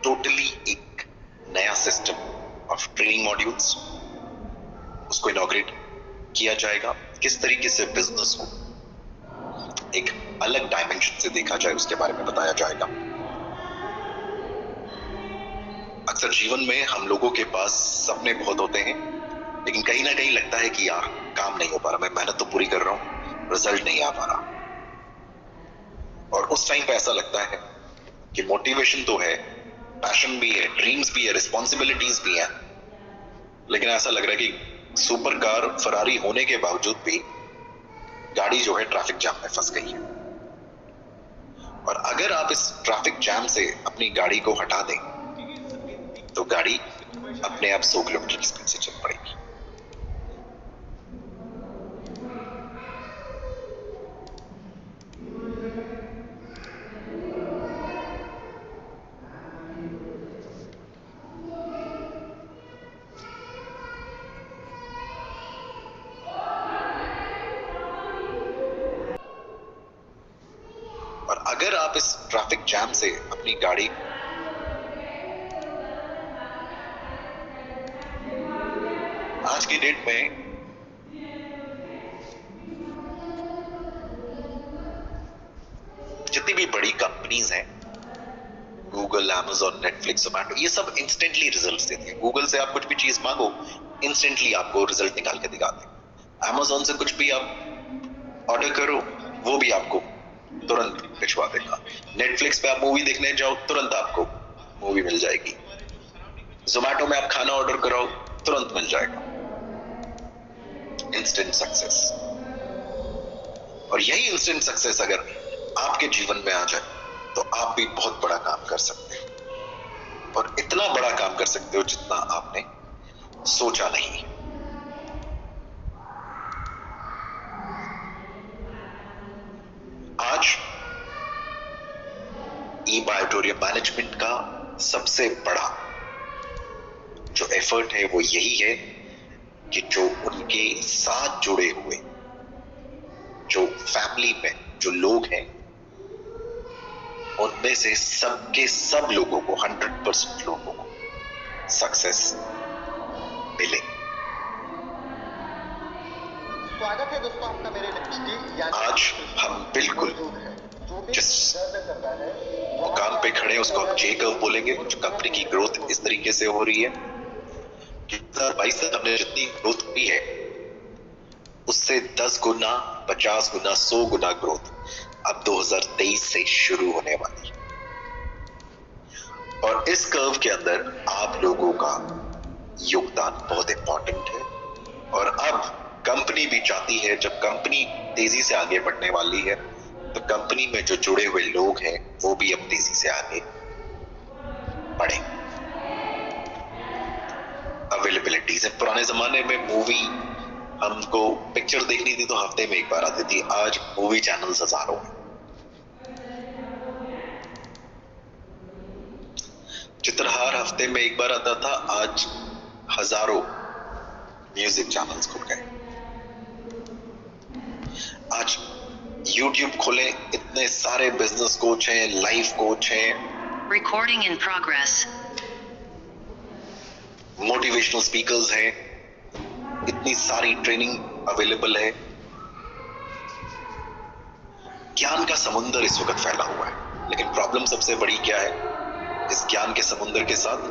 Totally एक नया system of training modules उसको इनॉग्रेट किया जाएगा। किस तरीके से बिजनेस को एक अलग डायमेंशन से देखा जाए उसके बारे में बताया जाएगा। अक्सर जीवन में हम लोगों के पास सपने बहुत होते हैं, लेकिन कहीं ना कहीं लगता है कि यार काम नहीं हो पा रहा, मैं मेहनत तो पूरी कर रहा हूं, रिजल्ट नहीं आ पा रहा। और उस टाइम पे ऐसा लगता है कि मोटिवेशन तो है, पैशन भी है, ड्रीम्स भी है, रिस्पॉन्सिबिलिटीज भी है, लेकिन ऐसा लग रहा है कि सुपर कार फरारी होने के बावजूद भी गाड़ी जो है ट्रैफिक जाम में फंस गई है। और अगर आप इस ट्रैफिक जाम से अपनी गाड़ी को हटा दें तो गाड़ी अपने आप 100 किलोमीटर की स्पीड से चल पड़ेगी। और अगर आप इस ट्रैफिक जैम से अपनी गाड़ी आज की डेट में जितनी भी बड़ी कंपनीज हैं, गूगल, अमेजॉन, नेटफ्लिक्स, जोमैटो, ये सब इंस्टेंटली रिजल्ट्स देती है। गूगल से आप कुछ भी चीज मांगो, इंस्टेंटली आपको रिजल्ट निकाल के दिखाते हैं। अमेजॉन से कुछ भी आप ऑर्डर करो, वो भी आपको तुरंत भिजवा देगा। नेटफ्लिक्स पे आप मूवी देखने जाओ, तुरंत आपको मूवी मिल जाएगी। जोमैटो में आप खाना ऑर्डर कराओ, तुरंत मिल जाएगा। Instant success. और यही इंस्टेंट सक्सेस अगर आपके जीवन में आ जाए तो आप भी बहुत बड़ा काम कर सकते हैं, और इतना बड़ा काम कर सकते हो जितना आपने सोचा नहीं। आज ई-बायोटोरियम मैनेजमेंट का सबसे बड़ा जो एफर्ट है वो यही है कि जो उनके साथ जुड़े हुए जो फैमिली में जो लोग हैं, उनमें से सबके सब लोगों को 100% लोगों को सक्सेस मिले। स्वागत है दोस्तों आपका मेरे आज हम बिल्कुल जिस मुकाम पे खड़े हैं उसको हम जे कर्व बोलेंगे। जो कंपनी की ग्रोथ इस तरीके से हो रही है कि 2022 तक हमने जितनी ग्रोथ की है उससे 10 गुना, 50 गुना, 100 गुना ग्रोथ अब 2023 से शुरू होने वाली है। और इस कर्व के अंदर आप लोगों का योगदान बहुत इंपॉर्टेंट है। और अब कंपनी भी चाहती है, जब कंपनी तेजी से आगे बढ़ने वाली है तो कंपनी में जो जुड़े हुए लोग हैं वो भी अब तेजी से आगे बढ़े। अवेलेबिलिटी से पुराने जमाने में मूवी हमको पिक्चर देखनी थी तो हफ्ते में एक बार आती थी, आज मूवी चैनल्स हजारों हैं। चित्रहार हफ्ते में एक बार आता था, आज हजारों म्यूजिक चैनल्स खुल गए। आज YouTube खोले, इतने सारे बिजनेस कोच हैं, लाइफ कोच हैं, Recording in progress. Motivational speakers हैं, इतनी सारी ट्रेनिंग अवेलेबल है। ज्ञान का समुंदर इस वक्त फैला हुआ है, लेकिन प्रॉब्लम सबसे बड़ी क्या है इस ज्ञान के समुंदर के साथ?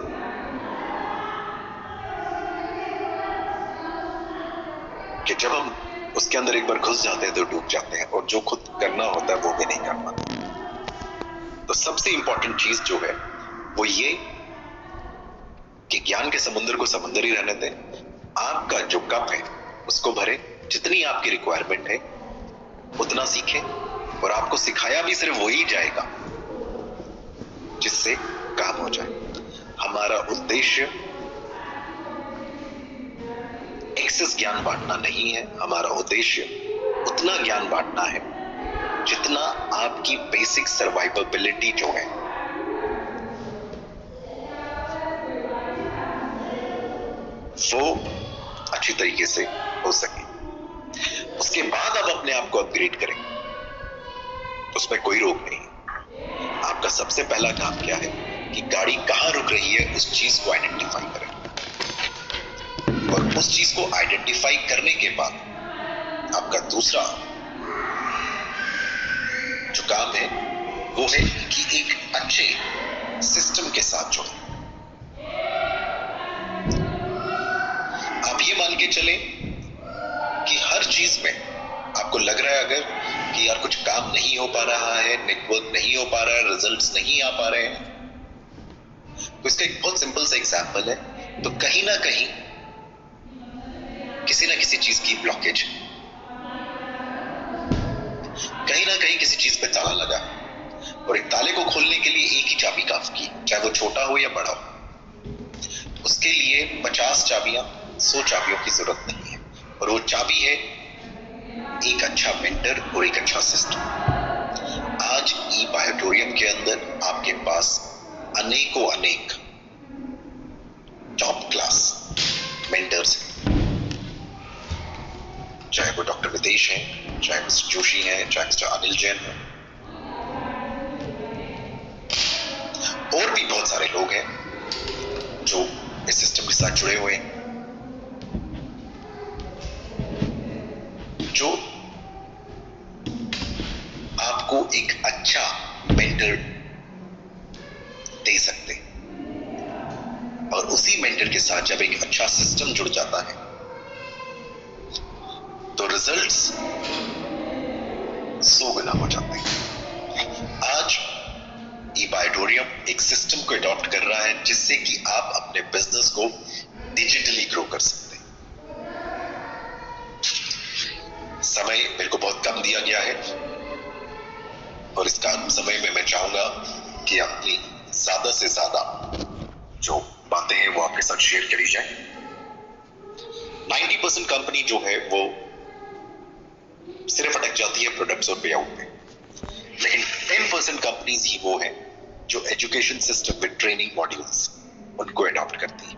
कि जब हम उसके अंदर एक बार घुस जाते हैं तो डूब जाते हैं, और जो खुद करना होता है वो भी नहीं कर पाते। तो सबसे इंपॉर्टेंट चीज जो है वो ये कि ज्ञान के समुंदर को समुंदर ही रहने दें। आपका जो कप है उसको भरें, जितनी आपकी रिक्वायरमेंट है उतना सीखें, और आपको सिखाया भी सिर्फ वही जाएगा जिससे काम हो जाए। हमारा उद्देश्य एक्सेस ज्ञान बांटना नहीं है, हमारा उद्देश्य उतना ज्ञान बांटना है जितना आपकी बेसिक सर्वाइवेबिलिटी जो है वो अच्छी तरीके से हो सके। उसके बाद आप अपने आप को अपग्रेड करें, उसमें कोई रोक नहीं। आपका सबसे पहला काम क्या है कि गाड़ी कहां रुक रही है उस चीज को आइडेंटिफाई करें, और उस चीज को आइडेंटिफाई करने के बाद आपका दूसरा जो काम है वो है कि एक अच्छे सिस्टम के साथ जुड़े। आप ये मान के चले कि हर चीज में आपको लग रहा है अगर कि यार कुछ काम नहीं हो पा रहा है, नेटवर्क नहीं हो पा रहा है, रिजल्ट्स नहीं आ पा रहे हैं, तो इसका एक बहुत सिंपल सा एग्जांपल है, तो कहीं ना कहीं किसी ना किसी चीज की ब्लॉकेज, कहीं ना कहीं किसी चीज पे ताला लगा, और एक ताले को खोलने के लिए एक ही चाबी काफी है, चाहे वो छोटा हो या बड़ा हो। उसके लिए 50 चाबियां, 100 चाबियों की जरूरत नहीं है, और वो चाबी है एक अच्छा मेंटर और एक अच्छा सिस्टम। आज ई बायोटोरियम के अंदर आपके पास अनेकों अनेक टॉप क्लास मेंटर्स हैं, चाहे वो डॉक्टर विदेश हैं, चाहे मिस्टर जोशी हैं, चाहे मिस्टर अनिल जैन हैं, और भी बहुत सारे लोग हैं जो इस सिस्टम के साथ जुड़े हुए हैं, जो आपको एक अच्छा मेंटर दे सकते हैं। और उसी मेंटर के साथ जब एक अच्छा सिस्टम जुड़ जाता है तो रिजल्ट्स 100 गुना हो जाते हैं। आज ई बायोटोरियम एक सिस्टम को अडॉप्ट कर रहा है जिससे कि आप अपने बिजनेस को डिजिटली ग्रो कर सकते हैं। समय मेरे को बहुत कम दिया गया है, और इस कम समय में मैं चाहूंगा कि अपनी ज्यादा से ज्यादा जो बातें हैं वो आपके साथ शेयर करी जाए। 90% कंपनी जो है वो सिर्फ अटक जाती है प्रोडक्ट्स और पे आउट पे, लेकिन 10% कंपनीज ही वो है जो education system with training modules उनको अडॉप्ट करती है।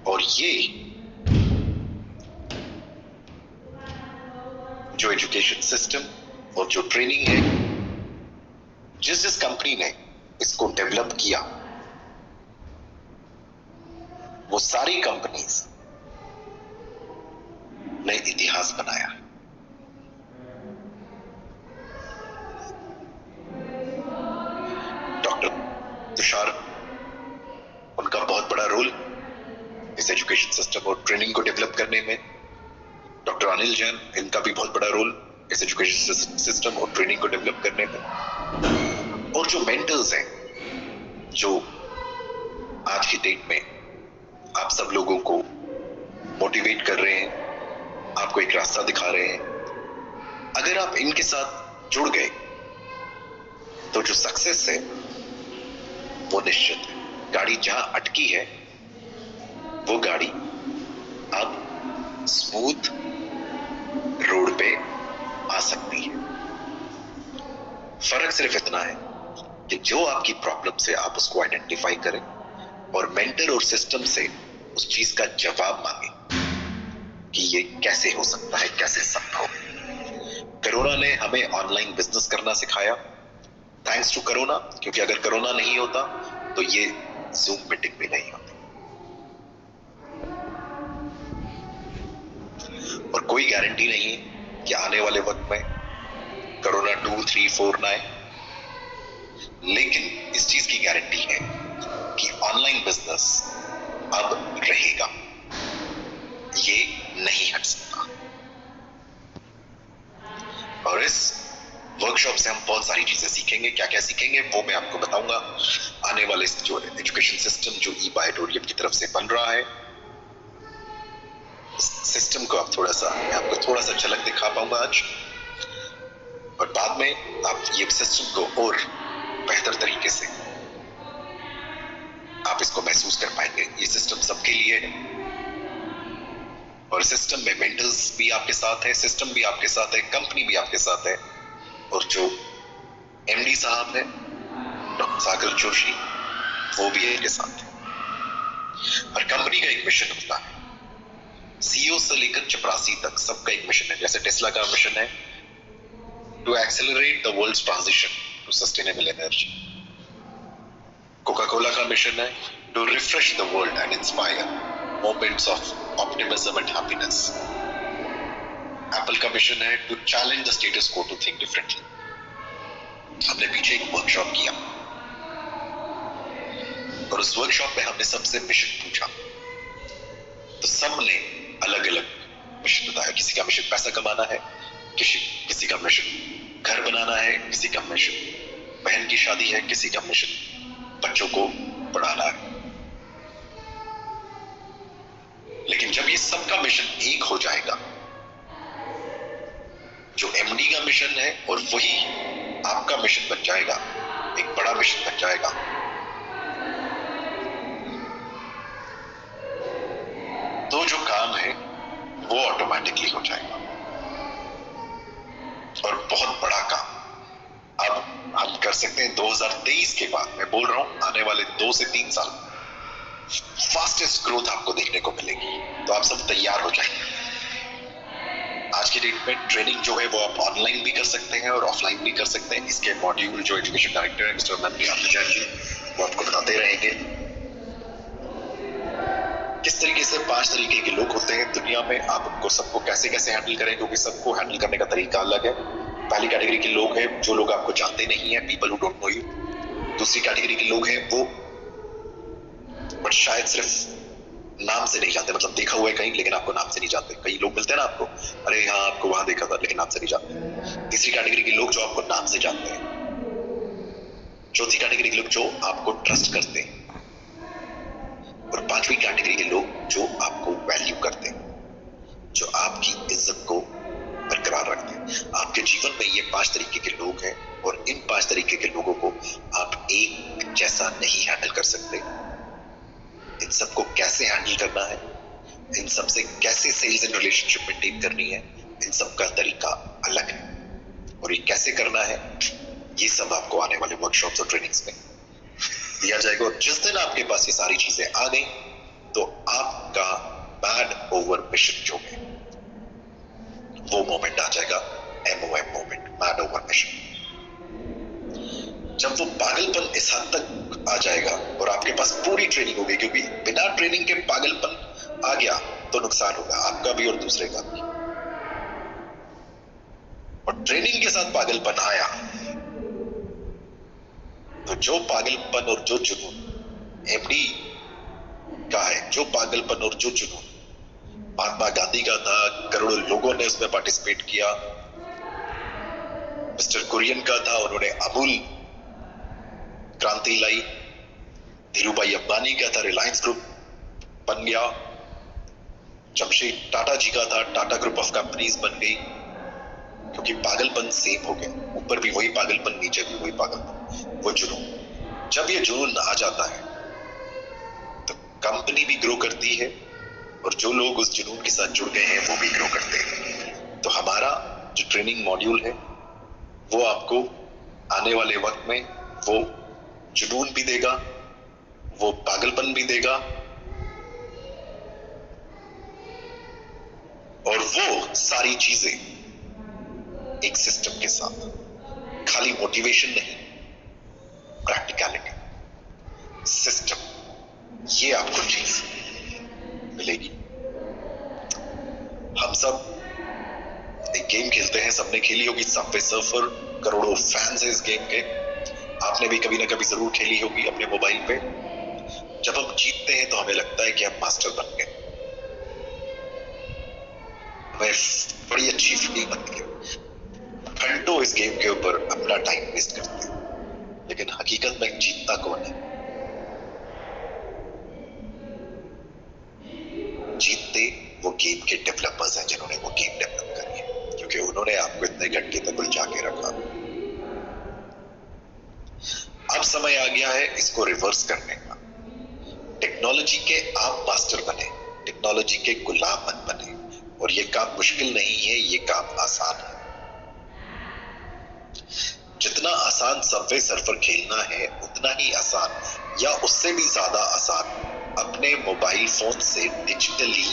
और ये जो एजुकेशन सिस्टम और जो ट्रेनिंग है, जिस कंपनी ने इसको डेवलप किया, वो सारी कंपनीज ने इतिहास बनाया। डॉक्टर तुषार, उनका बहुत बड़ा रोल इस एजुकेशन सिस्टम और ट्रेनिंग को डेवलप करने में। डॉक्टर अनिल जैन, इनका भी बहुत बड़ा रोल इस एजुकेशन सिस्टम और ट्रेनिंग को डेवलप करने में। और जो मेंटर्स हैं जो आज की डेट में आप सब लोगों को मोटिवेट कर रहे हैं, आपको एक रास्ता दिखा रहे हैं, अगर आप इनके साथ जुड़ गए तो जो सक्सेस है वो निश्चित है। गाड़ी जहां अटकी है वो गाड़ी अब स्मूथ रोड पे आ सकती है। फर्क सिर्फ इतना है कि जो आपकी प्रॉब्लम से आप उसको आइडेंटिफाई करें और मेंटर और सिस्टम से उस चीज का जवाब मांगे कि ये कैसे हो सकता है, कैसे संभव। कोरोना ने हमें ऑनलाइन बिजनेस करना सिखाया, थैंक्स टू कोरोना, क्योंकि अगर कोरोना नहीं होता तो ये जूम मीटिंग भी नहीं होती। और कोई गारंटी नहीं है कि आने वाले वक्त में कोरोना 2, 3, 4 ना आए, लेकिन इस चीज की गारंटी है कि ऑनलाइन बिजनेस अब रहेगा, ये नहीं हट सकता। और इस वर्कशॉप से हम बहुत सारी चीजें सीखेंगे। क्या क्या सीखेंगे वो मैं आपको बताऊंगा आने वाले जो एजुकेशन सिस्टम जो ई बायोटोरियम की तरफ से बन रहा है, सिस्टम को आप मैं आपको थोड़ा सा झलक दिखा पाऊंगा आज, और बाद में आप ये सिस्टम को और बेहतर तरीके से आप इसको महसूस कर पाएंगे। ये सिस्टम सबके लिए है, और सिस्टम में मेंटर्स भी आपके साथ है, सिस्टम भी आपके साथ है, कंपनी भी आपके साथ है, और जो एमडी साहब है डॉक्टर सागर जोशी, वो भी इनके साथ है। और कंपनी का एक मिशन होता है, सीईओ से लेकर चपरासी तक सबका एक मिशन है। जैसे टेस्ला का मिशन है to accelerate the world's transition to sustainable energy, Coca Cola का मिशन है to refresh the world and inspire moments of optimism and happiness. Apple का मिशन है to challenge the status quo, to think differently. हमने पीछे एक workshop किया और उस वर्कशॉप में हमने सबसे मिशन पूछा, तो सबने अलग अलग मिशन बताया। किसी का मिशन पैसा कमाना है, किसी का मिशन घर बनाना है, किसी का मिशन बहन की शादी है, किसी का मिशन बच्चों को पढ़ाना है। लेकिन जब ये सबका मिशन एक हो जाएगा, जो एमडी का मिशन है और वही आपका मिशन बन जाएगा, एक बड़ा मिशन बन जाएगा, तो जो काम है वो ऑटोमेटिकली हो जाएगा और बहुत बड़ा काम अब हम कर सकते हैं। 2023 के बाद, मैं बोल रहा हूं आने वाले 2 से 3 साल फास्टेस्ट ग्रोथ आपको देखने को मिलेगी, तो आप सब तैयार हो जाएंगे। आज की डेट में ट्रेनिंग जो है वो आप ऑनलाइन भी कर सकते हैं और ऑफलाइन भी कर सकते हैं। इसके मॉड्यूल जो एजुकेशन डायरेक्टर है मिस्टर मनप्रिया जैन जी, वो आपको बताते रहेंगे किस तरीके से 5 तरीके के लोग होते हैं दुनिया में, आप उनको सबको कैसे कैसे हैंडल करें, क्योंकि सबको हैंडल करने का तरीका अलग है। पहली कैटेगरी के लोग हैं जो लोग आपको जानते नहीं है, people who don't know you. दूसरी कैटेगरी के लोग हैं वो बट शायद सिर्फ नाम से नहीं जानते, मतलब देखा हुआ है कहीं लेकिन आपको नाम से नहीं जानते। कई लोग मिलते हैं ना आपको, अरे हाँ आपको वहां देखा था लेकिन नाम से नहीं जानते। तीसरी कैटेगरी के लोग जो आपको नाम से जानते हैं। चौथी कैटेगरी के लोग जो आपको ट्रस्ट करते हैं। और 5वीं कैटेगरी के लोग जो आपको वैल्यू करते हैं, जो आपकी इज्जत को बरकरार रखते हैं। आपके जीवन में ये 5 तरीके के लोग हैं और इन 5 तरीके के लोगों को आप एक जैसा नहीं हैंडल कर सकते। इन सबको कैसे हैंडल करना है, इन सबसे कैसे सेल्स एंड रिलेशनशिप मेंटेन करनी है, इन सब का तरीका अलग है। और ये कैसे करना है, ये सब आपको आने वाले वर्कशॉप्स और ट्रेनिंग्स में दिया जाएगा। और जिस दिन आपके पास ये सारी चीजें आ गई, तो आपका मैड ओवर मिशन जो है वो मोमेंट आ जाएगा, MOM moment, mad over mission. जब वो पागलपन इस हद तक आ जाएगा और आपके पास पूरी ट्रेनिंग होगी, क्योंकि बिना ट्रेनिंग के पागलपन आ गया तो नुकसान होगा आपका भी और दूसरे का भी। और ट्रेनिंग के साथ पागलपन आया तो जो पागलपन और जो जुनून एमडी का है, जो पागलपन और जो जुनून महात्मा गांधी का था, करोड़ों लोगों ने उसमें पार्टिसिपेट किया। मिस्टर कुरियन का था, उन्होंने अमूल क्रांति लाई। धीरूभाई अंबानी का था, रिलायंस ग्रुप बन गया। जमशेद टाटा जी का था, टाटा ग्रुप ऑफ कंपनीज बन गई, क्योंकि पागलपन सेम हो गया। ऊपर भी वही पागलपन, नीचे भी वही पागलपन, वो जुनून। जब ये जुनून आ जाता है तो कंपनी भी ग्रो करती है और जो लोग उस जुनून के साथ जुड़ गए हैं वो भी ग्रो करते हैं। तो हमारा जो ट्रेनिंग मॉड्यूल है वो आपको आने वाले वक्त में वो जुनून भी देगा, वो पागलपन भी देगा और वो सारी चीजें एक सिस्टम के साथ, खाली मोटिवेशन नहीं, प्रैक्टिकलिटी, सिस्टम, ये आपको चीज मिलेगी। हम सब एक गेम खेलते हैं, सबने खेली होगी सबवे सर्फर, करोड़ों फैंस हैं इस गेम के। आपने भी कभी ना कभी जरूर खेली होगी अपने मोबाइल पे। जब हम जीतते हैं तो हमें लगता है कि हम मास्टर बन गए, हमें बड़ी अच्छी फीलिंग बनती है। घंटों इस गेम के ऊपर अपना टाइम वेस्ट करते हैं, लेकिन हकीकत में जीतता कौन है? जीतते वो गेम के डेवलपर्स हैं, जिन्होंने वो गेम डेवलप करी है, क्योंकि उन्होंने आपको इतने घंटे तक उलझा के रखा। अब समय आ गया है इसको रिवर्स करने का। टेक्नोलॉजी के आप मास्टर बने, टेक्नोलॉजी के गुलाम मत बने। और ये काम मुश्किल नहीं है, ये काम आसान है। जितना आसान सबवे सर्फर खेलना है, उतना ही आसान या उससे भी ज्यादा आसान अपने मोबाइल फोन से डिजिटली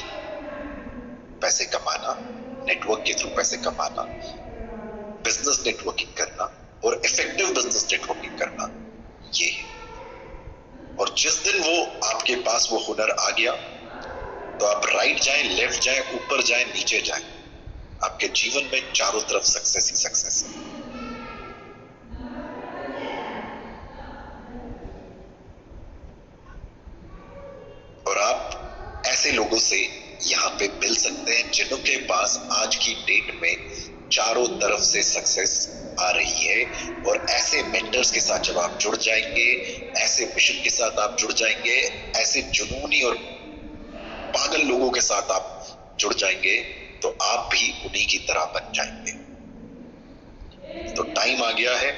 पैसे कमाना, नेटवर्क के थ्रू पैसे कमाना, बिजनेस नेटवर्किंग करना और इफेक्टिव बिजनेस नेटवर्किंग करना, ये है। और जिस दिन वो आपके पास वो हुनर आ गया, तो आप राइट जाएं, लेफ्ट जाएं, ऊपर जाएं, नीचे जाएं, आपके जीवन में चारों तरफ सक्सेस ही सक्सेस है। और आप ऐसे लोगों से यहाँ पे मिल सकते हैं जिनके पास आज की डेट में चारों तरफ से सक्सेस आ रही है। और ऐसे मेंटर्स के साथ जब आप जुड़ जाएंगे, ऐसे मिशन के साथ आप जुड़ जाएंगे, ऐसे जुनूनी और पागल लोगों के साथ आप जुड़ जाएंगे, तो आप भी उन्हीं की तरह बन जाएंगे। तो टाइम आ गया है,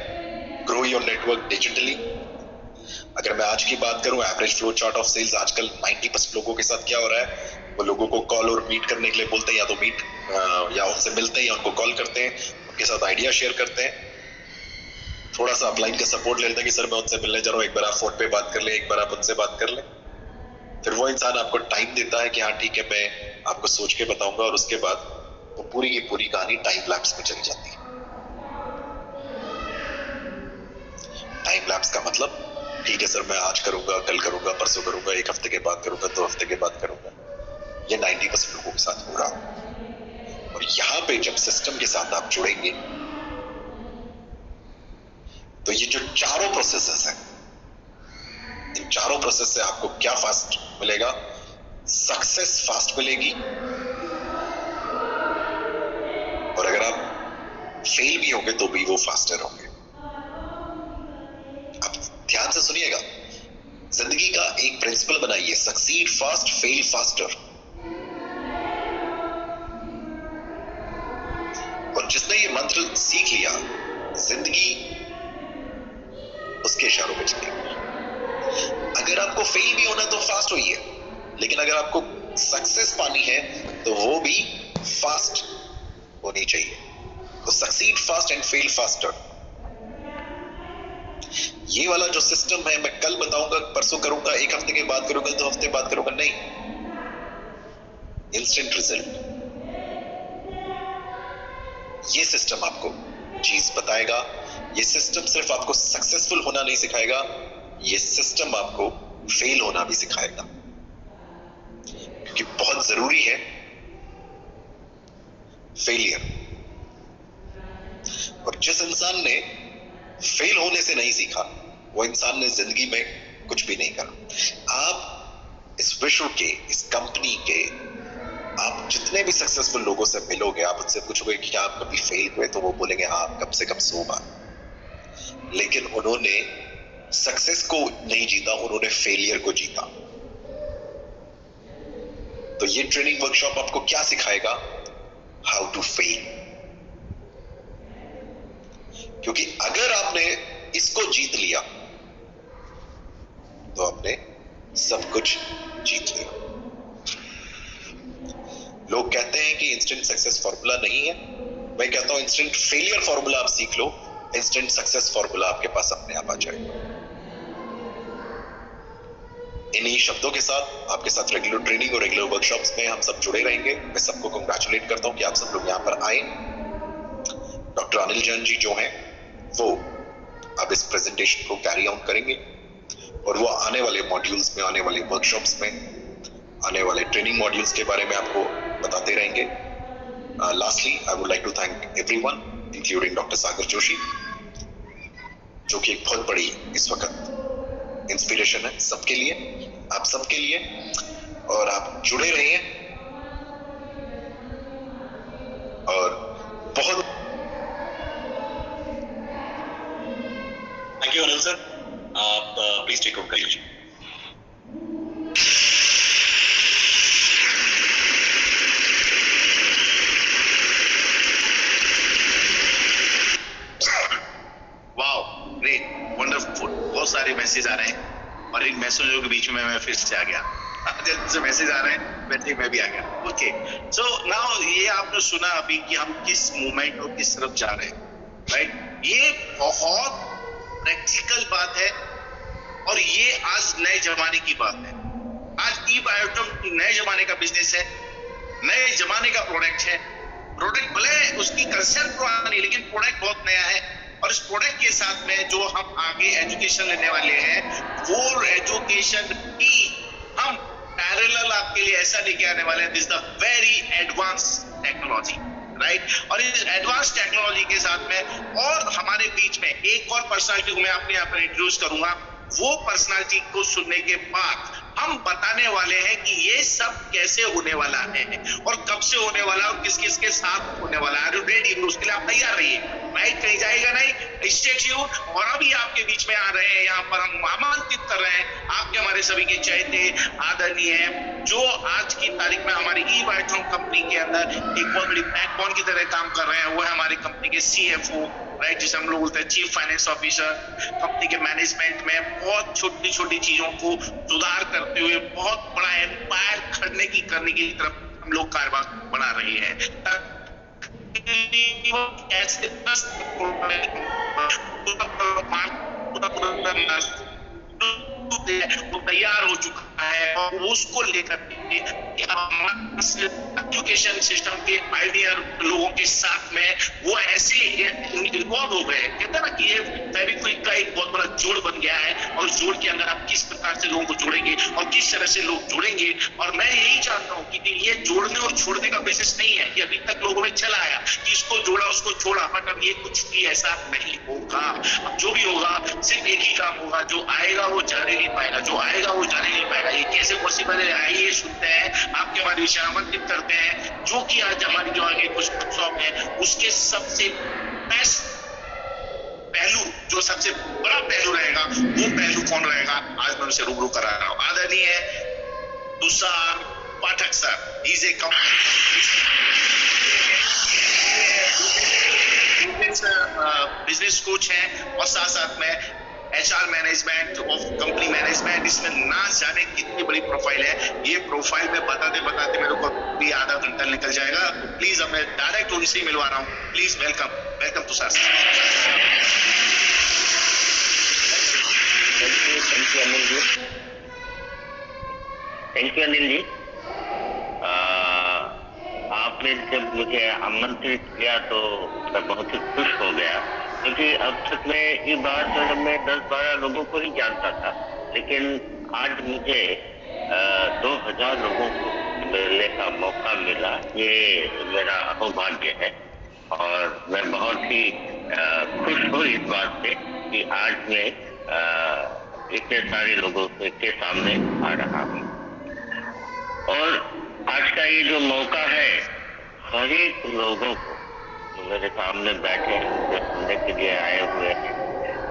ग्रो योर नेटवर्क डिजिटली। अगर मैं आज की बात करूं, average flow chart of sales आजकल 90% लोगों के साथ क्या हो रहा है, वो लोगों को कॉल और मीट करने के लिए बोलते हैं, या तो मीट या उनसे मिलते हैं या उनको कॉल करते हैं, उनके साथ आइडिया शेयर करते हैं, थोड़ा सा अपलाइन का सपोर्ट ले लेते हैं कि सर मैं उनसे मिलने जा रहा हूँ, एक बार आप फोन पे बात कर ले, एक बार आप उनसे बात कर ले। फिर वो इंसान आपको टाइम देता है कि हाँ ठीक है, मैं आपको सोच के बताऊंगा, और उसके बाद वो पूरी की पूरी कहानी टाइम लैप्स में चली जाती है। टाइम लैप्स का मतलब, ठीक है सर मैं आज करूंगा, कल करूंगा, परसों करूंगा, एक हफ्ते के बाद करूंगा, 2 हफ्ते के बाद करूंगा, ये 90% लोगों के साथ हो रहा है। और यहाँ पे जब सिस्टम के साथ आप जुड़ेंगे, तो ये जो चारों प्रोसेसेस हैं, इन चारों प्रोसेस से आपको क्या फास्ट मिलेगा? सक्सेस फास्ट मिलेगी। और अगर आप फेल भी होंगे तो भी वो फास्टर होंगे। आप ध्यान से सुनिएगा, जिंदगी का एक प्रिंसिपल बनाइए, सक्सीड फास्ट, फेल फास्टर। और जिसने ये मंत्र सीख लिया, जिंदगी उसके इशारों में चलेगी। अगर आपको फेल भी होना है तो फास्ट होइए, लेकिन अगर आपको सक्सेस पानी है तो वो भी फास्ट होनी चाहिए। तो succeed fast and fail faster, ये वाला जो सिस्टम है, मैं कल बताऊंगा, परसों करूंगा, एक हफ्ते के बाद करूंगा, 2 हफ्ते बाद करूंगा, नहीं। इंस्टेंट रिजल्ट, ये सिस्टम आपको चीज बताएगा। ये सिस्टम सिर्फ आपको सक्सेसफुल होना नहीं सिखाएगा, ये सिस्टम आपको फेल होना भी सिखाएगा। क्योंकि बहुत जरूरी है फेलियर। और जिस इंसान ने फेल होने से नहीं सीखा, वो इंसान ने जिंदगी में कुछ भी नहीं करा। आप इस विश्व के, इस कंपनी के, आप जितने भी सक्सेसफुल लोगों से मिलोगे, आप उनसे पूछोगे कि क्या आप कभी फेल हुए, तो वो बोलेंगे हाँ, कम से कम 100 बार। लेकिन उन्होंने सक्सेस को नहीं जीता, उन्होंने फेलियर को जीता। तो ये ट्रेनिंग वर्कशॉप आपको क्या सिखाएगा? How to fail. क्योंकि अगर आपने इसको जीत लिया, तो आपने सब कुछ जीत लिया। लोग कहते हैं कि इंस्टेंट सक्सेस फॉर्मूला नहीं है, मैं कहता हूं इंस्टेंट फेलियर फॉर्मूला आप सीख लो, इंस्टेंट सक्सेस फॉर्मूला आपके पास अपने आप आ जाएगा। इन्हीं शब्दों के साथ आपके साथ रेगुलर ट्रेनिंग और रेगुलर वर्कशॉप्स में हम सब जुड़े रहेंगे। मैं सबको कंग्रेचुलेट करता हूं कि आप सब लोग यहाँ पर आए। डॉक्टर अनिल जैन जी जो हैं, वो अब इस प्रेजेंटेशन को कैरी ऑन करेंगे, और वो आने वाले मॉड्यूल्स में, आने वाले वर्कशॉप्स में, आने वाले ट्रेनिंग मॉड्यूल्स के बारे में आपको बताते रहेंगे। Lastly I would like to thank everyone, including doctor Sagar Joshi, जो कि एक बहुत बड़ी इस वक्त इंस्पिरेशन है सबके लिए, आप सबके लिए। और आप जुड़े रहिए, और बहुत थैंक यू अनिल सर। आप प्लीज टेक ओवर कर लीजिए। बहुत सारे मैसेज आ रहे हैं, और इन मैसेजों के बीच में मैं फिर से आ गया। जल्द से मैसेज आ रहे हैं, मैं भी आ गया। ओके, सो नाउ ये आपने सुना अभी कि हम किस मूवमेंट और किस तरफ जा रहे हैं, राइट? ये बहुत प्रैक्टिकल बात है, और ये आज नए जमाने की बात है। आज ई बायोटम नए जमाने का बिजनेस है, नए जमाने का प्रोडक्ट है। प्रोडक्ट भले उसकी कंसेप्ट पुरानी, लेकिन प्रोडक्ट बहुत नया है, और इस प्रोडक्ट के साथ में जो हम आगे एजुकेशन लेने वाले हैं, वो एजुकेशन भी हम पैरेलल आपके लिए ऐसा लेके आने वाले हैं। This the very advance technology, right. और इस एडवांस टेक्नोलॉजी के साथ में और हमारे बीच में एक और पर्सनालिटी को मैं अपने यहाँ पर इंट्रोड्यूस करूंगा। वो पर्सनालिटी को सुनने के बाद हम बताने वाले हैं कि ये सब कैसे होने वाला है और कब से होने वाला है और किस किस के साथ होने वाला है। रेडी, उसके लिए आप तैयार रहिए, राइट, कहीं जाएगा नहीं, स्टे ट्यून्ड। और अभी आपके बीच में आ रहे हैं, यहाँ पर हम आमंत्रित कर रहे हैं आपके हमारे सभी के चहेते आदरणीय हैं, जो आज की तारीख में हमारी ई-वाइट्रॉन कंपनी के अंदर एक बहुत बड़ी बैकबोन की तरह काम कर रहे हैं। वो है हमारी कंपनी के CFO, राइट, जिसे हम लोग बोलते हैं चीफ फाइनेंस ऑफिसर। कंपनी के मैनेजमेंट में बहुत छोटी छोटी चीजों को सुधार करते हुए बहुत बड़ा एम्पायर करने की तरफ हम लोग कारबार बना रहे हैं। ऐसे वो तैयार हो चुका है और उसको लेकर एजुकेशन सिस्टम के आइडिया लोगों के साथ में वो ऐसे इन्वॉल्व हो गए। कहते हैं ना कि ये फेविक्विक का एक बहुत बड़ा जोड़ बन गया है और जोड़ के अंदर आप किस प्रकार से लोगों को जोड़ेंगे और किस तरह से लोग जुड़ेंगे। और मैं यही चाहता हूँ कि ये जोड़ने और छोड़ने का बेसिस नहीं है कि अभी तक लोगों में चला आया कि इसको जोड़ा उसको छोड़ा, बट अब ये कुछ भी ऐसा नहीं होगा। अब जो भी होगा सिर्फ एक ही काम होगा, जो आएगा वो जाने नहीं पाएगा, जो आएगा वो जाने नहीं पाएगा। ये कैसे पॉसिबल है? आइए सुनते हैं, आपके हमारे विषय आमंत्रित करते हैं, जो कि आज हमारी जो आगे कुछ वर्कशॉप है उसके सबसे बेस्ट पहलू, जो सबसे बड़ा पहलू रहेगा, वो पहलू कौन रहेगा, आज मैं उनसे रूबरू करा रहा हूं। आदरणीय Tushar Pathak sir, he is a business coach हैं और साथ साथ में HR मैनेजमेंट और कंपनी मैनेजमेंट। इसमें ना जाने कितनी बड़ी प्रोफाइल है। ये प्रोफाइल में बताते बताते मेरे को भी आधा घंटा निकल जाएगा। प्लीज अब मैं डायरेक्ट उनसे ही मिलवा रहा हूँ। Please welcome Tushar sir. Thank you Anil ji. आपने जब मुझे आमंत्रित किया तो मैं बहुत ही खुश हो गया, क्योंकि अब तक मैं ये बात मैं 10-12 लोगों को ही जानता था, लेकिन आज मुझे 2000 लोगों को मिलने का मौका मिला। ये मेरा अहोभाग्य है और मैं बहुत ही खुश हूँ इस बात से कि आज मैं इतने सारे लोगों के सामने आ रहा हूँ। और आज का ये जो मौका है, हर एक लोगों को जो मेरे सामने बैठे हैं, मुझे सुनने के लिए आए हुए हैं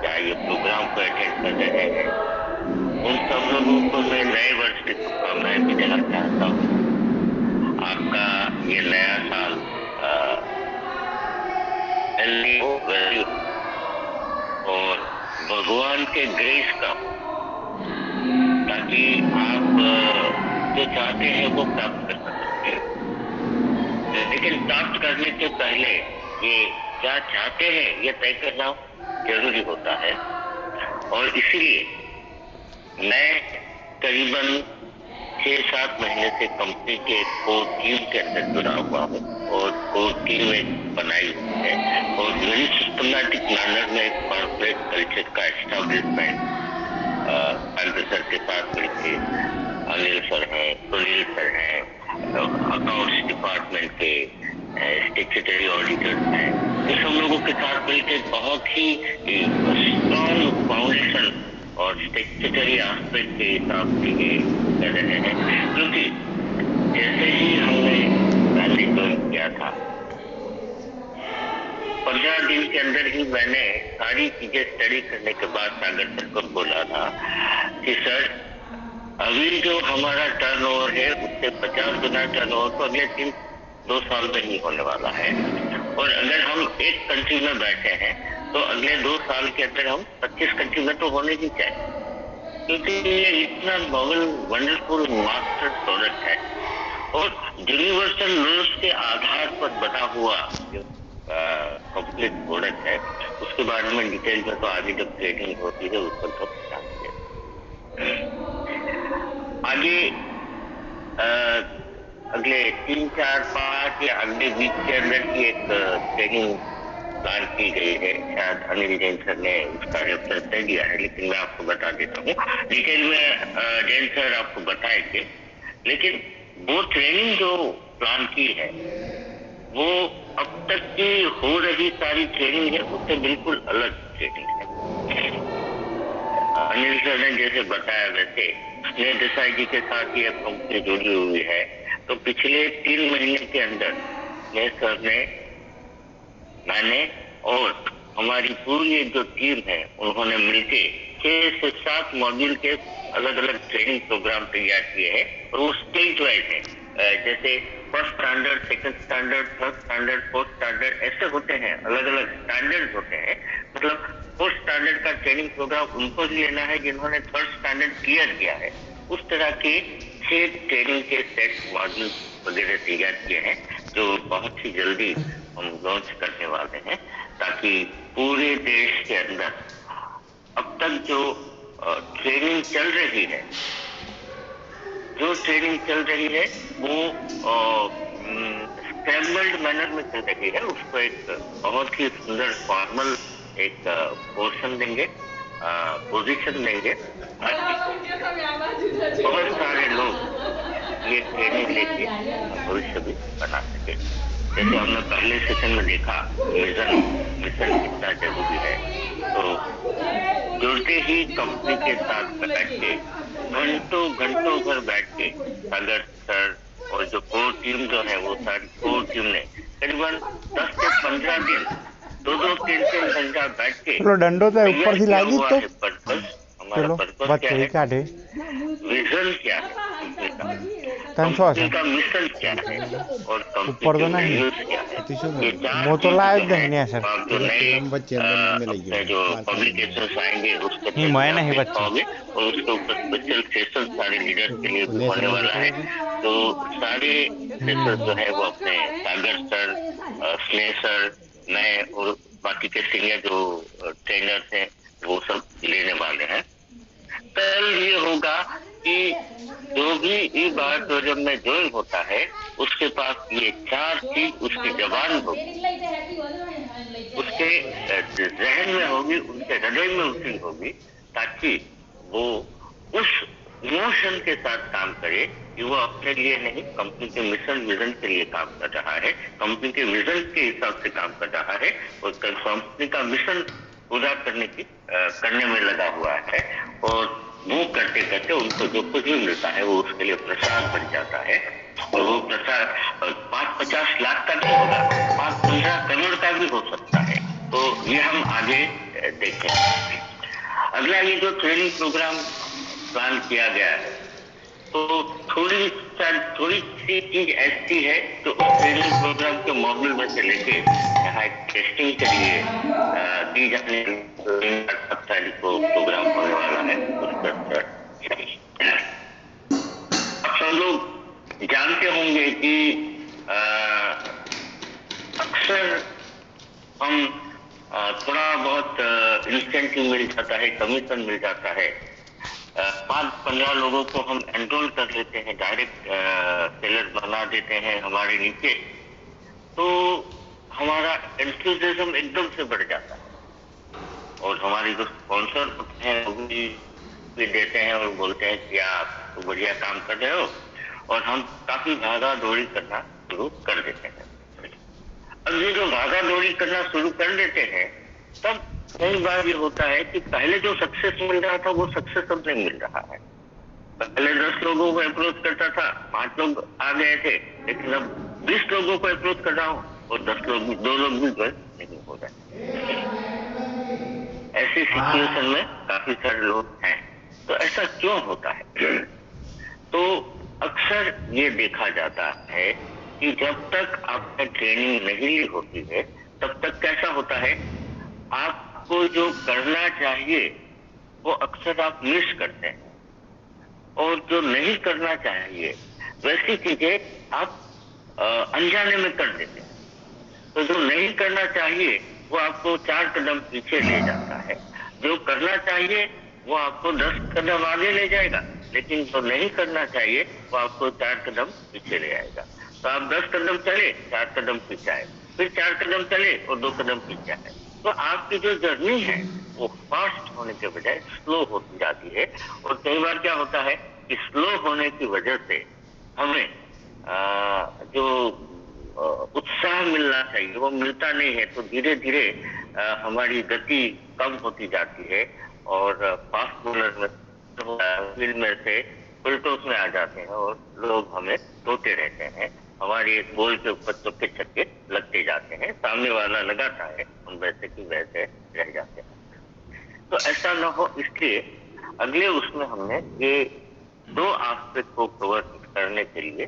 या ये प्रोग्राम को अटेंड कर रहे हैं, उन सब लोगों को मैं नए वर्ष की शुभकामनाएं भी देना चाहता हूँ। आपका ये नया साल हेल्दी हो, वेरी और भगवान के ग्रेस का हो, ताकि आप जो चाहते हैं वो प्राप्त कर सकते हैं। लेकिन प्राप्त करने के पहले ये क्या चाहते हैं ये तय करना जरूरी होता है। और इसीलिए मैं करीबन 6-7 महीने से कंपनी के कोर टीम के अंदर जुड़ा हुआ हूँ और कोर टीम एक बनाई हुई है और वेरी सिस्टमैटिक मैनर में कॉर्पोरेट कल्चर का एस्टैब्लिशमेंट सर के साथ मिलकर अनिल सर हैं, सुनील सर हैं, अकाउंट्स डिपार्टमेंट के स्टैट्यूटरी ऑडिटर्स हैं, ये सब लोगों के साथ मिलकर बहुत ही स्ट्रॉन्ग फाउंडेशन और स्टैट्यूटरी एस्पेक्ट के हिसाब से ये कर रहे हैं। क्योंकि जैसे ही हमने पहले ज्वाइन किया था, 15 दिन के अंदर ही मैंने सारी चीजें स्टडी करने के बाद सागर सर को बोला था कि सर अभी जो हमारा टर्नओवर है उससे 50 गुना टर्नओवर तो अगले 3-2 साल में ही होने वाला है। और अगर हम एक कंट्री में बैठे हैं तो अगले 2 साल के अंदर हम 25 कंट्री में तो होने ही चाहिए, क्योंकि ये इतना नॉवल वंडरफुल मास्टर प्रोडक्ट है और यूनिवर्सल लॉज के आधार पर बना हुआ जो कंप्लीट प्रोडक्ट है, उसके बारे में डिटेल में तो आगे जब ट्रेनिंग होती है उस पर तो आगे अगले 3-4-5 या अगले वीक के अंदर की एक ट्रेनिंग प्लान की गई है। शायद अनिल जैन सर ने उसका रेफरेंस दे दिया है, लेकिन मैं आपको बता देता हूँ। डिटेल में जैन सर आपको बताएंगे। लेकिन वो ट्रेनिंग जो प्लान की है वो अब तक की हो रही सारी ट्रेनिंग है, उससे बिल्कुल अलग ट्रेनिंग है। अनिल सर ने जैसे बताया, वैसे स्नेह देसाई जी के साथ ये कंपनी जुड़ी हुई है, तो पिछले 3 महीने के अंदर स्नेह सर ने, मैंने और हमारी पूरी जो टीम है उन्होंने मिलके 6 से 7 मॉड्यूल के अलग अलग ट्रेनिंग प्रोग्राम तैयार किए हैं और वो स्टेज वाइज है। जैसे first standard, second standard, third standard, fourth standard ऐसे होते हैं, अलग अलग स्टैंडर्ड होते हैं। मतलब फोर्थ स्टैंडर्ड का ट्रेनिंग प्रोग्राम उनको ही लेना है जिन्होंने थर्ड स्टैंडर्ड क्लियर किया है। उस तरह के 6 ट्रेनिंग के सेट मॉड्यूल वगैरह तैयार किए हैं, जो बहुत ही जल्दी हम लॉन्च करने वाले हैं, ताकि पूरे देश के अंदर अब तक जो ट्रेनिंग चल रही है, वो स्क्रैम्बल्ड मैनर में चल रही है। उसको एक बहुत ही सुंदर फॉर्मल एक पोर्शन देंगे, पोजीशन देंगे। बहुत सारे लोग ये ट्रेनिंग लेके भविष्य भी बना सके। जैसे हमने पहले सेशन में देखा मिशन कितना जरूरी है, तो जुड़ते ही कंपनी के साथ बैठ के घंटों भर बैठ के सागर सर और जो कोर टीम जो है, वो सारी कोर टीम ने करीबन 10 से 15 दिन 2-3 घंटा बैठ के, चलो डंडो तो ऊपर से लागी तो हमारा पर्पस क्या है, विजन क्या है, कंपनी का मिशन क्या है और ऊपर तो नहीं वो तो लाइव देखने सर जो पब्लिकेशन आएंगे उसके नहीं मैं नहीं बच्चे और उसके ऊपर स्पेशल सेशन सारे लीडर के लिए होने वाला है। तो सारे सेशन जो है वो अपने सागर सर, स्नेह सर, मैं और बाकी के सीनियर जो ट्रेनर्स हैं वो सब लेने वाले हैं। कल ये होगा कि जो भी ये बात जब में ज्वाइन होता है उसके पास ये 4 चीज उसकी जबान होगी, उसके जहन में होगी, उसके हृदय में उतरी होगी, ताकि वो उस इमोशन के साथ काम करे कि वो अपने लिए नहीं, कंपनी के मिशन विजन के लिए काम कर रहा है, कंपनी के विजन के हिसाब से काम कर रहा है और कंपनी का मिशन पूरा करने में लगा हुआ है। और वो करते करते उनको जो कुछ भी मिलता है वो उसके लिए प्रसाद बन जाता है। और वो प्रसाद 5-50 लाख का नहीं होगा, 5-15 करोड़ का भी हो सकता है। तो ये हम आगे देखेंगे। अगला ये जो ट्रेनिंग प्रोग्राम प्लान किया गया है, तो थोड़ी सी चीज ऐसी है तो उस ट्रेनिंग प्रोग्राम के मॉड्यूल में से लेके यहाँ एक टेस्टिंग के लिए दी जाने को प्रोग्राम होने वाला है। अब सब लोग जानते होंगे कि अक्सर हम थोड़ा बहुत इंसेंटिव मिल जाता है, कमीशन मिल जाता है, 5-15 लोगों को हम एनरोल कर लेते हैं, डायरेक्ट सेलर बना देते हैं हमारे नीचे, तो हमारा एंथुसियाज्म एकदम से बढ़ जाता है। और हमारे जो स्पॉन्सर होते हैं वो भी देते हैं और बोलते हैं कि आप तो बढ़िया काम कर रहे हो, और हम काफी भागा दौड़ी करना शुरू कर देते हैं। अब ये जो भागा दौड़ी करना शुरू कर देते हैं, तब कई बार ये होता है कि पहले जो सक्सेस मिल रहा था वो सक्सेस अब नहीं मिल रहा है। पहले 10 लोगों को अप्रोच करता था, 5 लोग आ गए थे, लेकिन अब 20 लोगों को अप्रोच कर रहा हूँ और 2 लोग भी ज्वाइन नहीं हो रहे। ऐसी सिचुएशन में काफी सारे लोग हैं। तो ऐसा क्यों होता है? तो अक्सर ये देखा जाता है कि जब तक आपने ट्रेनिंग नहीं ली होती है तब तक कैसा होता है, आपको जो करना चाहिए वो अक्सर आप मिस करते हैं, और जो नहीं करना चाहिए वैसी चीजें आप अनजाने में कर देते हैं। तो जो नहीं करना चाहिए वो आपको 4 कदम पीछे ले जाता है, जो करना चाहिए वो आपको 10 कदम आगे ले जाएगा, लेकिन जो नहीं करना चाहिए वो आपको 4 कदम पीछे ले आएगा। तो आप 10 कदम चले, 4 कदम पीछे आए। फिर 4 कदम चले और 2 कदम पीछे आए। तो आपकी जो जर्नी है वो फास्ट होने के बजाय स्लो होती जाती है। और कई बार क्या होता है कि स्लो होने की वजह से हमें जो उत्साह मिलना चाहिए वो मिलता नहीं है। तो धीरे धीरे हमारी गति कम होती जाती है और फास्ट बॉलर में फील्ड में से फुलटॉस में आ जाते हैं और लोग हमें धोते रहते हैं। हमारे बॉल के ऊपर चौके छक्के लगते जाते हैं, सामने वाला लगाता है, हम वैसे की वैसे रह जाते हैं। तो ऐसा ना हो इसलिए अगले उसमें हमने ये 2 एस्पेक्ट को कवर करने के लिए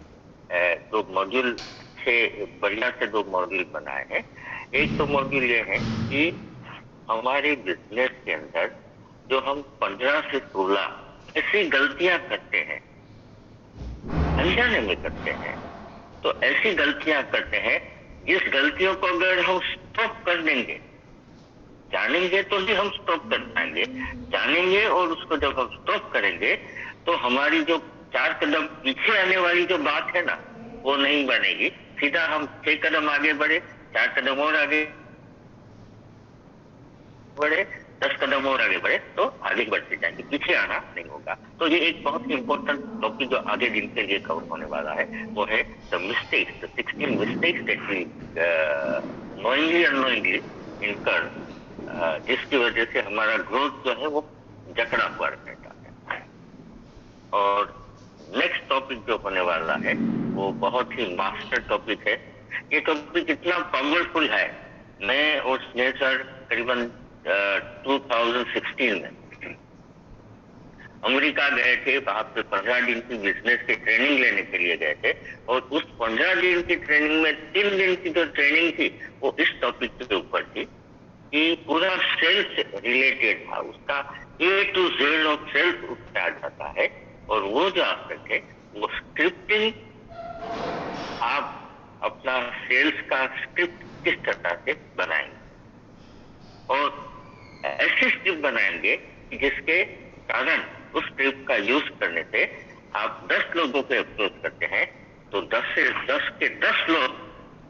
2 मॉड्यूल से बढ़िया से 2 मॉड्यूल बनाए हैं। एक तो मॉड्यूल ये है कि हमारे बिजनेस के अंदर जो हम 15 से 16 ऐसी गलतियां करते हैं, अनजाने में करते हैं। तो ऐसी गलतियां करते हैं जिस गलतियों को अगर हम स्टॉप कर देंगे, जानेंगे तो ही हम स्टॉप कर पाएंगे, जानेंगे और उसको जब हम स्टॉप करेंगे तो हमारी जो 4 कदम पीछे आने वाली जो बात है ना वो नहीं बनेगी। सीधा हम 6 कदम आगे बढ़े, 4 कदम और आगे बढ़े, 10 कदम और आगे बढ़े तो आगे बढ़ते जाएंगे, पीछे आना नहीं होगा। तो ये एक बहुत ही इंपॉर्टेंट टॉपिक जो आगे दिन के लिए कवर होने वाला है वो है the mistakes, the 16 mistakes that we knowingly unknowingly incur, जिसकी वजह से हमारा ग्रोथ जो है वो जकड़ा हुआ रहता है। और नेक्स्ट टॉपिक जो होने वाला है वो बहुत ही मास्टर टॉपिक है। ये टॉपिक इतना पावरफुल है, मैं और स्नेह सर करीबन 2016 में अमेरिका गए थे। वहां पे 15 दिन की बिजनेस की ट्रेनिंग लेने के लिए गए थे और उस 15 दिन की ट्रेनिंग में 3 दिन की जो ट्रेनिंग थी वो इस टॉपिक के ऊपर थी कि पूरा सेल्स रिलेटेड था, उसका A to Z of sales उसमें आ जाता है। और वो जो एस्पेक्ट है वो स्क्रिप्टिंग, आप अपना सेल्स का स्क्रिप्ट किस तरह से बनाएंगे और ऐसी स्क्रिप्ट बनाएंगे जिसके कारण उस स्क्रिप्ट का यूज करने से आप 10 लोगों को अप्रोच करते हैं तो 10 से 10 के 10 लोग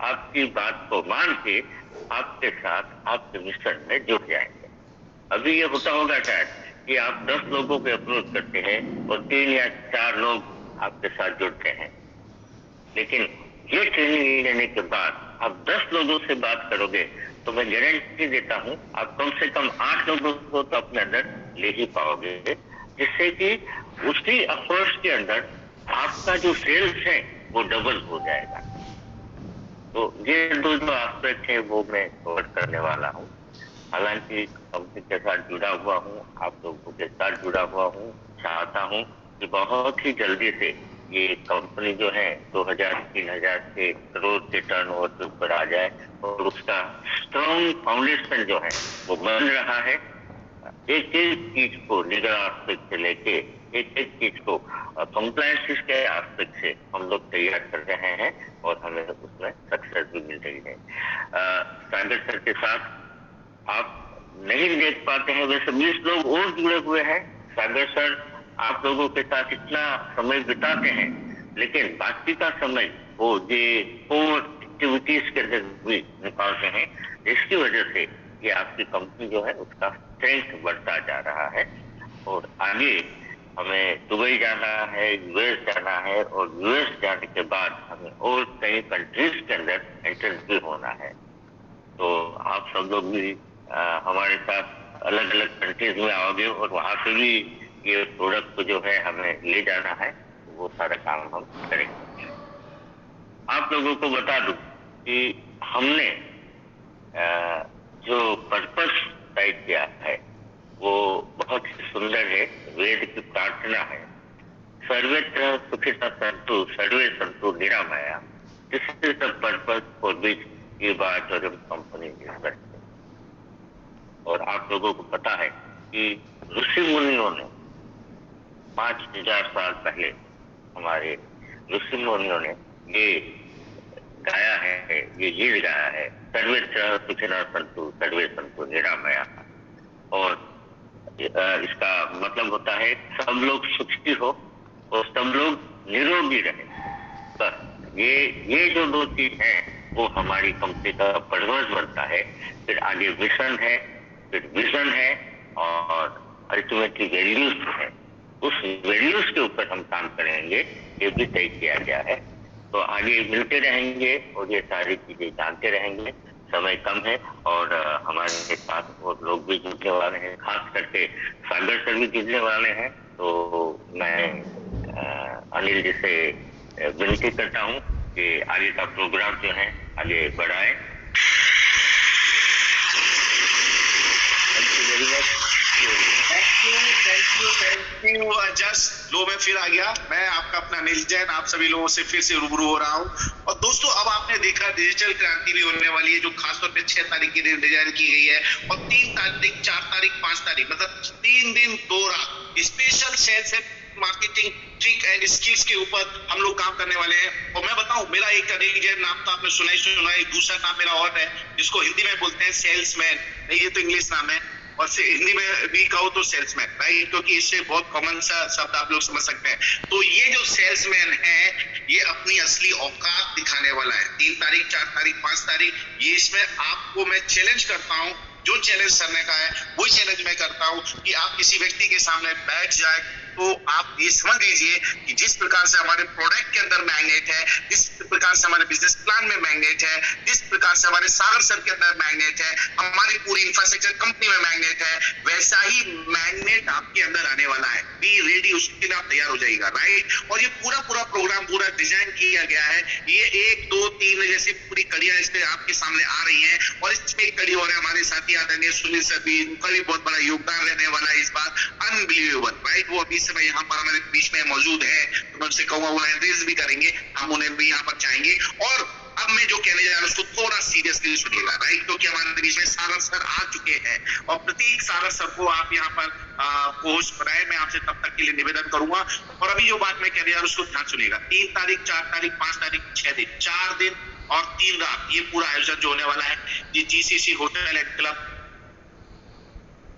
आपकी बात को मान के आपके साथ आपके मिशन में जुड़ जाएंगे। अभी ये होता होगा शायद कि आप 10 लोगों को अप्रोच करते हैं और 3 या 4 लोग आपके साथ जुड़ते हैं, लेकिन ये ट्रेनिंग लेने के बाद आप 10 लोगों से बात करोगे तो मैं गारंटी देता हूं आप कम से कम 8 लोगों को तो अपने अंदर ले ही पाओगे, जिससे कि उसी अफर्ट्स के अंदर आपका जो सेल्स है वो डबल हो जाएगा। तो ये 2 जो एस्पेक्ट है वो मैं कवर करने वाला हूँ। हालांकि कंपनी के साथ जुड़ा हुआ हूँ, आप लोगों के साथ जुड़ा हुआ हूँ, चाहता हूँ कि बहुत ही जल्दी से ये कंपनी जो है 2000-3000 के करोड़ के टर्नओवर के ऊपर आ जाए और उसका स्ट्रॉन्ग फाउंडेशन जो है वो बन रहा है। एक एक चीज को लीगल एस्पेक्ट से लेके एक एक चीज को कंप्लायंस के एस्पेक्ट से हम लोग तैयार कर रहे हैं और हमें उसमें सक्सेस भी मिल रही है। सागर सर के साथ आप नहीं देख पाते हैं, वैसे 20 लोग और जुड़े हुए हैं। सागर सर आप लोगों के साथ इतना समय बिताते हैं, लेकिन बाकी का समय वो ये और एक्टिविटीज के अंदर भी निकालते हैं, इसकी वजह से ये आपकी कंपनी जो है उसका स्ट्रेंथ बढ़ता जा रहा है। और आगे हमें दुबई जाना है, यूएस जाना है और यूएस जाने के बाद हमें और कई कंट्रीज के अंदर एंटर भी होना है। तो आप सब लोग भी हमारे साथ अलग अलग कंट्रीज में आओगे और वहां पे भी ये प्रोडक्ट को जो है हमें ले जाना है, वो सारा काम हम करेंगे। आप लोगों को बता दूं कि हमने जो पर्पस तय किया है वो बहुत ही सुंदर है, वेद की प्रार्थना है, सर्वत्र सुखिता संतु सर्वे संतु निरामया, this is the purpose for which ये बात और कंपनी करते। और आप लोगों को पता है कि ऋषि मुनियों ने 5000 साल पहले हमारे ऋषि मुनियों ने ये गाया है, ये गीत गाया है, सर्वेत्र सुखिता संतु सर्वे संतु निरामया। और इसका मतलब होता है सब लोग सुखी हो और सब लोग निरोगी रहे। बस ये जो 2 चीज है वो हमारी कंपनी का परफॉर्मेंस बढ़ता है। फिर आगे मिशन है, फिर विजन है और अल्टीमेटली वैल्यूज है। उस वैल्यूज के ऊपर हम काम करेंगे, ये भी तय किया गया है। तो आगे मिलते रहेंगे और ये सारी चीजें जानते रहेंगे। समय कम है और हमारे साथ और लोग भी जुड़ने वाले हैं, खास करके सागर सर भी जुड़ने वाले हैं। तो मैं अनिल जी से विनती करता हूँ कि आगे का प्रोग्राम जो है आगे बढ़ाएं। थैंक यू जस्ट लो मैं फिर आ गया। मैं आपका अपना अनिल जैन, आप सभी लोगों से फिर से रूबरू हो रहा हूँ। और दोस्तों, अब आपने देखा डिजिटल क्रांति भी होने वाली है, जो खासतौर पे 6 तारीख की दिन डिजाइन की गई है और 3 तारीख, 4 तारीख, 5 तारीख, मतलब 3 दिन 2 रात special cells and marketing trick and skills के ऊपर हम लोग काम करने वाले हैं। और मैं बताऊं, मेरा एक अनिल जैन नाम तो आपने सुना है, दूसरा नाम मेरा और है जिसको हिंदी में बोलते हैं सेल्समैन। नहीं, ये तो इंग्लिश नाम है, और हिंदी में भी कहो तो सेल्समैन, राइट, क्योंकि इससे बहुत कॉमन सा शब्द आप लोग समझ सकते हैं। तो ये जो सेल्समैन है, ये अपनी असली औकात दिखाने वाला है 3 तारीख, 4 तारीख, 5 तारीख। ये इसमें आपको मैं चैलेंज करता हूं, जो चैलेंज करने का है वही चैलेंज मैं करता हूं कि आप किसी व्यक्ति के सामने बैठ जाए तो आप ये समझ लीजिए कि जिस प्रकार से हमारे प्रोडक्ट के अंदर मैग्नेट है, जिस प्रकार से हमारे बिजनेस प्लान में मैग्नेट है, जिस प्रकार से हमारे सागर सर के अंदर मैग्नेट है, हमारी पूरी इंफ्रास्ट्रक्चर कंपनी में मैग्नेट है, वैसा ही मैग्नेट आपके अंदर आने वाला है। बी रेडी, उसके लिए आप तैयार हो जाइएगा, राइट। और ये पूरा प्रोग्राम पूरा डिजाइन किया गया है। ये 1, 2, 3 जैसी पूरी कड़ियां इस पे आपके सामने आ रही है। और इसमें एक कड़ी और है, हमारे साथी आदरणीय सुनील सर भी, उनका भी बहुत बड़ा योगदान रहने वाला है इस बार। Unbelievable, right. वो अभी समय यहाँ पर हमारे बीच में मौजूद है, तो मैं उनसे कहूंगा वो एड्रेस भी करेंगे, हम उन्हें भी यहाँ पर चाहेंगे। और अब मैं जो कहने जा रहा हूँ उसको थोड़ा सीरियसली सुनिएगा, राइट, क्योंकि हमारे बीच में सागर सर आ चुके हैं और प्रतीक सागर सर को आप यहाँ पर होस्ट बनाए। मैं आपसे तब तक के लिए निवेदन करूंगा। और अभी जो बात मैं कहने जा रहा हूँ उसको ध्यान सुनिएगा। 3 तारीख, 4 तारीख, 5 तारीख, 6 दिन, 4 दिन और 3 रात, ये पूरा आयोजन जो होने वाला है, ये जीसीसी होटल एंड क्लब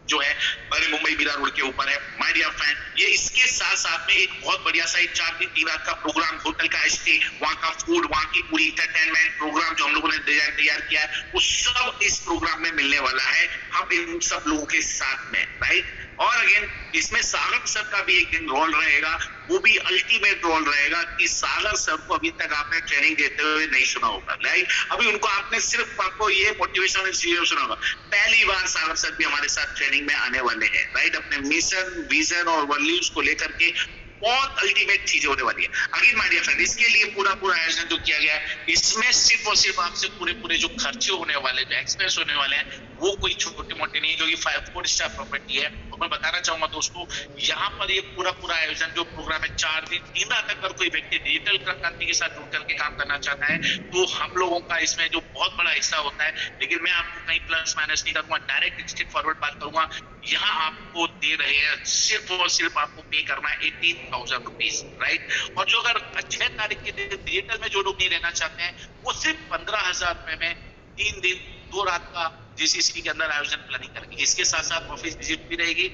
जो है बड़े मुंबई मीरा रोड के ऊपर है। माय डियर फ्रेंड, ये इसके साथ साथ में एक बहुत बढ़िया सा 4 दिन 3 रात का प्रोग्राम, होटल का स्टे, वहाँ का फूड, वहाँ की पूरी एंटरटेनमेंट प्रोग्राम जो हम लोगों ने डिजाइन तैयार किया है, वो सब इस प्रोग्राम में मिलने वाला है, हम इन सब लोगों के साथ में, राइट। और अगेन इसमें सागर सर का भी एक दिन रोल रहेगा, वो भी अल्टीमेट रोल रहेगा कि सागर सर को अभी तक आपने ट्रेनिंग देते हुए नहीं सुना होगा, राइट। अभी उनको आपने सिर्फ आपको ये मोटिवेशनल चीजें सुना होगा। पहली बार सागर सर भी हमारे साथ ट्रेनिंग में आने वाले हैं, राइट। अपने मिशन, विजन और वैल्यूज को लेकर के बहुत अल्टीमेट चीजें होने वाली है। अगेन माय डियर फ्रेंड, इसके लिए पूरा आयोजन जो किया गया है, इसमें सिर्फ और सिर्फ आपसे पूरे जो खर्चे होने वाले, जो एक्सपेंस होने वाले हैं, वो कोई छोटे मोटे नहीं, क्योंकि 4 स्टार प्रॉपर्टी है। और मैं बताना चाहूंगा दोस्तों, यहाँ पर ये पूरा आयोजन जो प्रोग्राम है, 4 दिन 3 रात अगर कोई व्यक्ति डिजिटल क्रांति के साथ जुड़ करके काम करना चाहता है, तो हम लोगों का इसमें जो बहुत बड़ा हिस्सा होता है, लेकिन मैं आपको कहीं प्लस माइनस नहीं करूंगा, डायरेक्ट स्ट्रेट फॉरवर्ड बात करूंगा। यहाँ आपको दे रहे हैं सिर्फ और सिर्फ आपको पे करना है 18,000 रुपीज, राइट। और जो अगर 6 तारीख के दिन डिजिटल में जो लोग नहीं रहना चाहते हैं, वो सिर्फ 15,000 रुपए में 3 दिन 2 रात का जीसीसी के अंदर आयोजन प्लानिंग करेंगे। इसके साथ साथ ऑफिस विजिट भी रहेगी,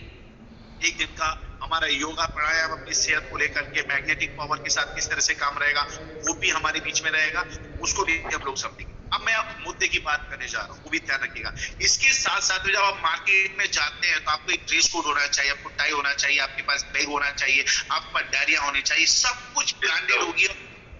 एक दिन का हमारा योगा प्राणायाम, अपनी सेहत को लेकर के मैग्नेटिक पावर के साथ किस तरह से काम रहेगा, वो भी हमारे बीच में रहेगा, उसको भी हम लोग समझेंगे। अब मैं मुद्दे की बात करने जा रहा हूँ, वो भी ध्यान रखिएगा। इसके साथ साथ जब आप मार्केट में जाते हैं तो आपको एक ड्रेस कोड होना चाहिए, आपको टाई होना चाहिए, आपके पास बैग होना चाहिए, आपके पास डायरिया होनी चाहिए, सब कुछ ब्रांडेड होगी,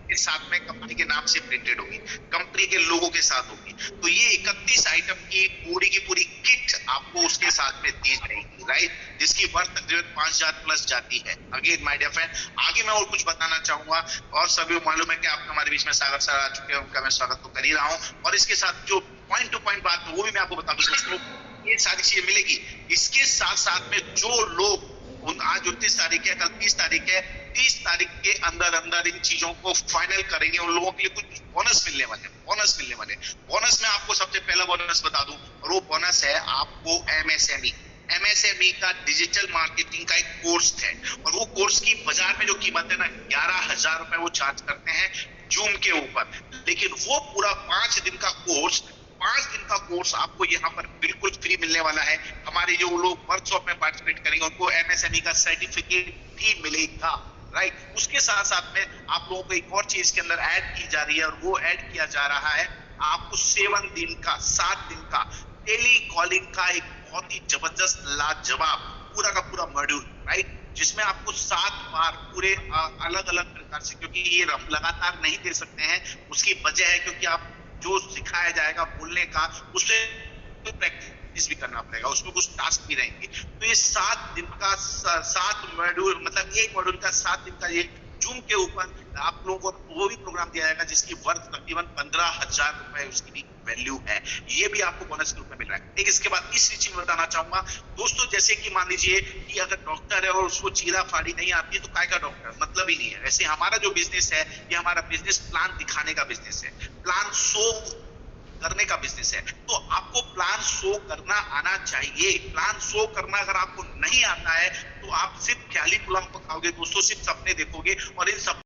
के साथ में कंपनी के नाम से प्रिंटेड होगी, कंपनी के लोगों के साथ होगी। तो ये 31 आइटम की पूरी किट आपको उसके साथ में दी जाएगी, राइट, जिसकी वर्थ तकरीबन 5,000 प्लस जाती है। अगेन माय डियर फ्रेंड, आगे मैं और कुछ बताना चाहूंगा, और सभी मालूम है कि आप हमारे बीच में सागर सर आ चुके हैं, उनका मैं स्वागत तो कर ही रहा हूँ। और इसके साथ जो पॉइंट टू पॉइंट बात है वो भी मैं आपको बता दूं दोस्तों, ये सारी चीजें मिलेगी। इसके साथ साथ में जो लोग आज 29 तारीख है, कल 30 तारीख है, 30 तारीख के अंदर इन चीजों को फाइनल करेंगे, उन लोगों के लिए कुछ बोनस मिलने वाले। बोनस में आपको सबसे पहला बोनस बता दूं, और वो बोनस है आपको एमएसएमई का डिजिटल मार्केटिंग का एक कोर्स है। और वो कोर्स की बाजार में जो कीमत है ना, 11,000 रुपए वो चार्ज करते हैं जूम के ऊपर, लेकिन वो पूरा 5 दिन का कोर्स आपको यहाँ पर बिल्कुल फ्री मिलने वाला है। हमारे जो लोग वर्कशॉप में पार्टिसिपेट करेंगे उनको एमएसएमई का सर्टिफिकेट भी मिलेगा, राइट। उसके साथ साथ में आप लोगों को एक और चीज के अंदर ऐड की जा रही है, और वो ऐड किया जा रहा है आपको 7 दिन का टेली कॉलिंग का एक बहुत ही जबरदस्त लाजवाब पूरा का पूरा मॉड्यूल, राइट, जिसमें आपको 7 बार पूरे अलग अलग प्रकार से, क्योंकि ये लगातार नहीं दे सकते हैं, उसकी वजह है क्योंकि आप जो सिखाया जाएगा बोलने का उससे प्रैक्टिस भी करना पड़ेगा, उसमें कुछ टास्क भी रहेंगे। तो ये 7 दिन का 7 मॉड्यूल, मतलब एक मॉड्यूल का 7 दिन का ये जूम के ऊपर आप लोगों को वो भी प्रोग्राम दिया जाएगा जिसकी वर्थ तकरीबन 15,000 रुपए उसकी भी वैल्यू है। ये भी आपको बोनस के रूप में मिल रहा है। एक इसके बाद तीसरी चीज बताना चाहूंगा दोस्तों, जैसे कि मान लीजिए कि अगर डॉक्टर है और उसको चीरा फाड़ी नहीं आती है तो काय का डॉक्टर, मतलब ही नहीं है। वैसे हमारा जो बिजनेस है ये हमारा बिजनेस प्लान दिखाने का बिजनेस है, प्लान शो करने का बिजनेस है। तो आपको प्लान शो करना आना चाहिए। प्लान शो करना अगर आपको नहीं आता है तो आप सिर्फ ख्याली पुलाव पकाओगे दोस्तों, सिर्फ सपने देखोगे और इन सब